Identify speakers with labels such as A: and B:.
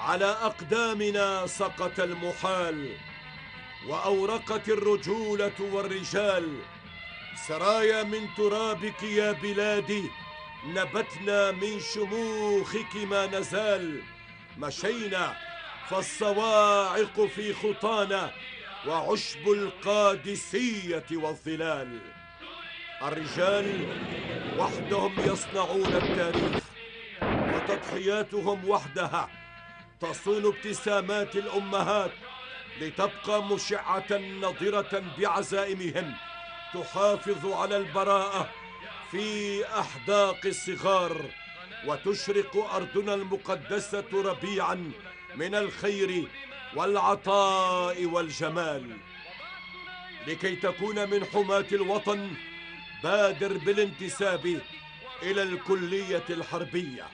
A: على أقدامنا سقط المحال، وأورقت الرجولة والرجال. سرايا من ترابك يا بلادي، نبتنا من شموخك ما نزال. مشينا فالصواعق في خطانا، وعشب القادسية والظلال. الرجال وحدهم يصنعون التاريخ، وتضحياتهم وحدها تصون ابتسامات الأمهات، لتبقى مشعة نضرة بعزائمهم، تحافظ على البراءة في أحداق الصغار، وتشرق أرضنا المقدسة ربيعا من الخير والعطاء والجمال. لكي تكون من حماة الوطن، بادر بالانتساب إلى الكلية الحربية.